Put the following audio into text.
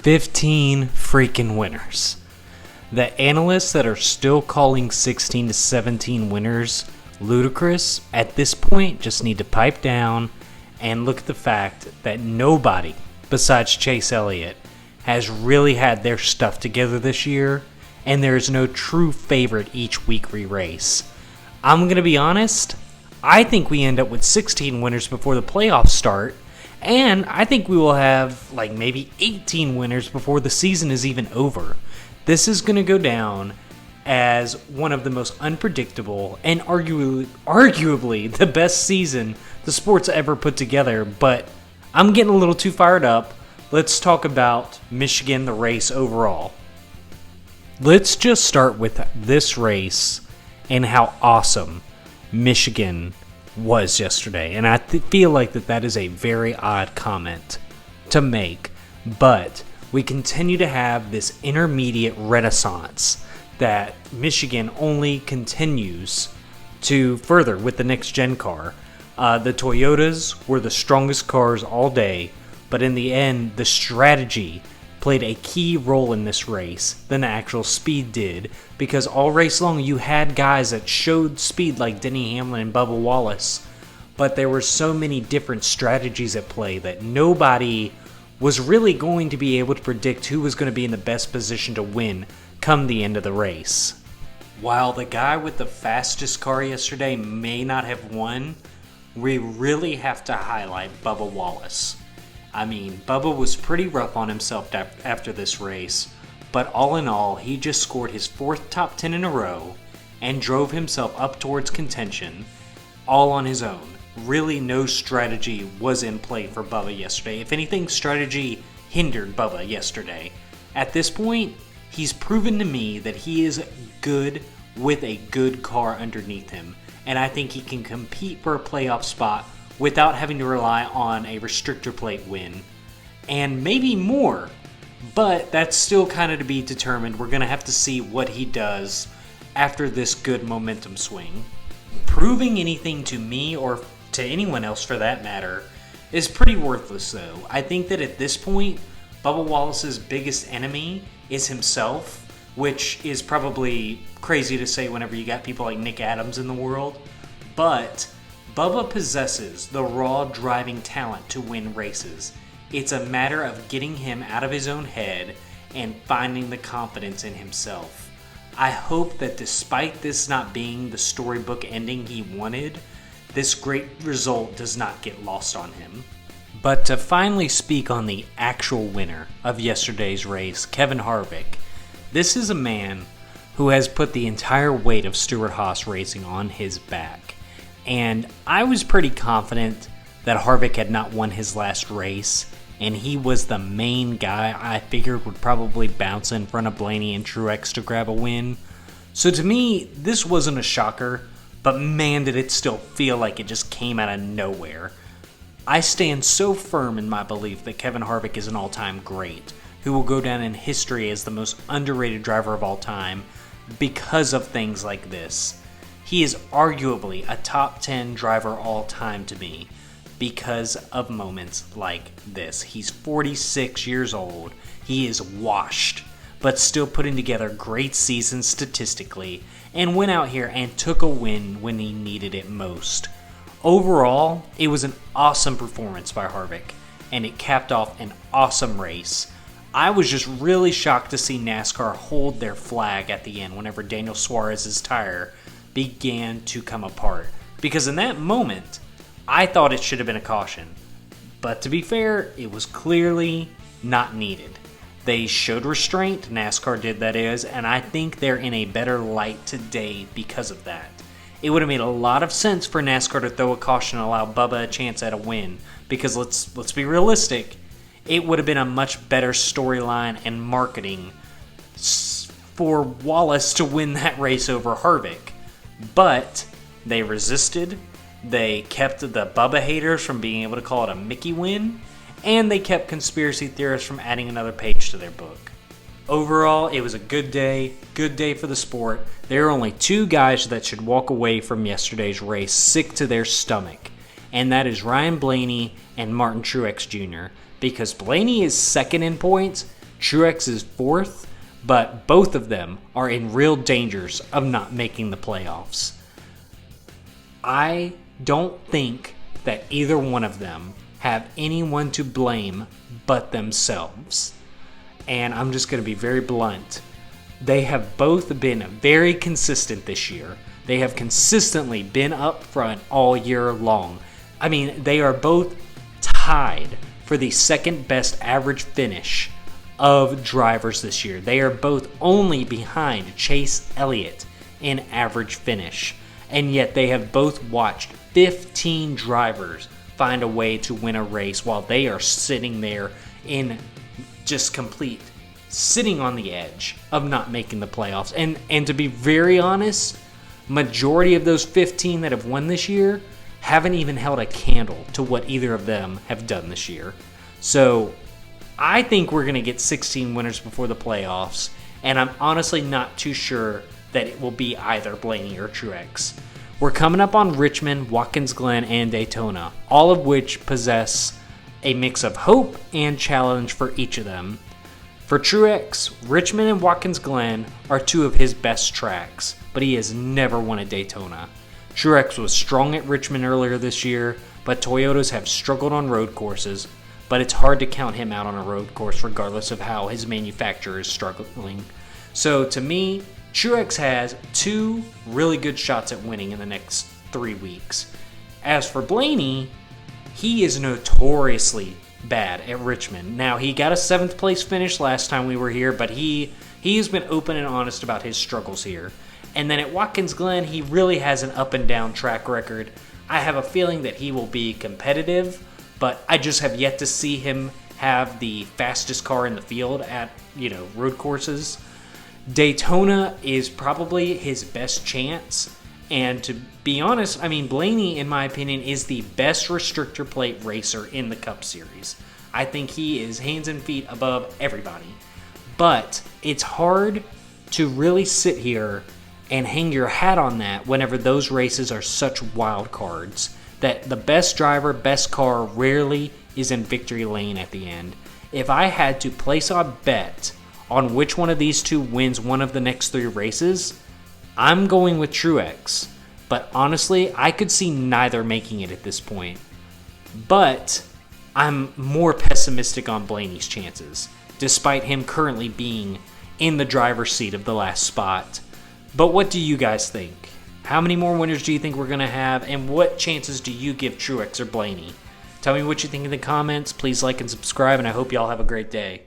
15 freaking winners. The analysts that are still calling 16 to 17 winners ludicrous at this point just need to pipe down and look at the fact that nobody besides Chase Elliott has really had their stuff together this year, and there is no true favorite each week re-race. I'm going to be honest, I think we end up with 16 winners before the playoffs start, and I think we will have like maybe 18 winners before the season is even over. This is going to go down as one of the most unpredictable and arguably the best season the sport's ever put together, but I'm getting a little too fired up. Let's talk about Michigan, the race overall. Let's just start with this race and how awesome Michigan was yesterday. And I feel like that is a very odd comment to make, but we continue to have this intermediate renaissance that Michigan only continues to further with the next gen car. The Toyotas were the strongest cars all day, but in the end, the strategy played a key role in this race than the actual speed did, because all race long you had guys that showed speed like Denny Hamlin and Bubba Wallace, but there were so many different strategies at play that nobody was really going to be able to predict who was going to be in the best position to win come the end of the race. While the guy with the fastest car yesterday may not have won, we really have to highlight Bubba Wallace. I mean, Bubba was pretty rough on himself after this race, but all in all, he just scored his 4th top 10 in a row and drove himself up towards contention, all on his own. Really, no strategy was in play for Bubba yesterday. If anything, strategy hindered Bubba yesterday. At this point, he's proven to me that he is good with a good car underneath him, and I think he can compete for a playoff spot without having to rely on a restrictor plate win, and maybe more, but that's still kind of to be determined. We're going to have to see what he does after this good momentum swing. Proving anything to me, or to anyone else for that matter, is pretty worthless though. I think that at this point, Bubba Wallace's biggest enemy is himself, which is probably crazy to say whenever you got people like Nick Adams in the world, but Bubba possesses the raw driving talent to win races. It's a matter of getting him out of his own head and finding the confidence in himself. I hope that despite this not being the storybook ending he wanted, this great result does not get lost on him. But to finally speak on the actual winner of yesterday's race, Kevin Harvick, this is a man who has put the entire weight of Stewart-Haas racing on his back. And I was pretty confident that Harvick had not won his last race, and he was the main guy I figured would probably bounce in front of Blaney and Truex to grab a win. So to me, this wasn't a shocker, but man did it still feel like it just came out of nowhere. I stand so firm in my belief that Kevin Harvick is an all-time great, who will go down in history as the most underrated driver of all time because of things like this. He is arguably a top 10 driver all time to me because of moments like this. He's 46 years old. He is washed, but still putting together great seasons statistically, and went out here and took a win when he needed it most. Overall, it was an awesome performance by Harvick, and it capped off an awesome race. I was just really shocked to see NASCAR hold their flag at the end whenever Daniel Suarez's tire began to come apart, because in that moment, I thought it should have been a caution. But to be fair, it was clearly not needed. They showed restraint, NASCAR did that is, and I think they're in a better light today because of that. It would have made a lot of sense for NASCAR to throw a caution and allow Bubba a chance at a win, because let's be realistic, it would have been a much better storyline and marketing for Wallace to win that race over Harvick. But they resisted, they kept the Bubba haters from being able to call it a Mickey win, and they kept conspiracy theorists from adding another page to their book. Overall, it was a good day for the sport. There are only two guys that should walk away from yesterday's race sick to their stomach, and that is Ryan Blaney and Martin Truex Jr., because Blaney is second in points, Truex is 4th, but both of them are in real dangers of not making the playoffs. I don't think that either one of them have anyone to blame but themselves. And I'm just going to be very blunt. They have both been very consistent this year. They have consistently been up front all year long. I mean, they are both tied for the second best average finish of drivers this year. They are both only behind Chase Elliott in average finish. And yet they have both watched 15 drivers find a way to win a race while they are sitting there in just complete sitting on the edge of not making the playoffs. And to be very honest, majority of those 15 that have won this year haven't even held a candle to what either of them have done this year. So I think we're going to get 16 winners before the playoffs, and I'm honestly not too sure that it will be either Blaney or Truex. We're coming up on Richmond, Watkins Glen, and Daytona, all of which possess a mix of hope and challenge for each of them. For Truex, Richmond and Watkins Glen are two of his best tracks, but he has never won at Daytona. Truex was strong at Richmond earlier this year, but Toyotas have struggled on road courses, but it's hard to count him out on a road course regardless of how his manufacturer is struggling. So to me, Truex has 2 really good shots at winning in the next 3 weeks. As for Blaney, he is notoriously bad at Richmond. Now, he got a 7th place finish last time we were here, but he has been open and honest about his struggles here. And then at Watkins Glen, he really has an up and down track record. I have a feeling that he will be competitive, but I just have yet to see him have the fastest car in the field at, road courses. Daytona is probably his best chance. And to be honest, Blaney, in my opinion, is the best restrictor plate racer in the Cup Series. I think he is hands and feet above everybody. But it's hard to really sit here and hang your hat on that whenever those races are such wild cards. That the best driver, best car rarely is in victory lane at the end. If I had to place a bet on which one of these two wins one of the next 3 races, I'm going with Truex. But honestly, I could see neither making it at this point. But I'm more pessimistic on Blaney's chances, despite him currently being in the driver's seat of the last spot. But what do you guys think? How many more winners do you think we're going to have, and what chances do you give Truex or Blaney? Tell me what you think in the comments. Please like and subscribe, and I hope y'all have a great day.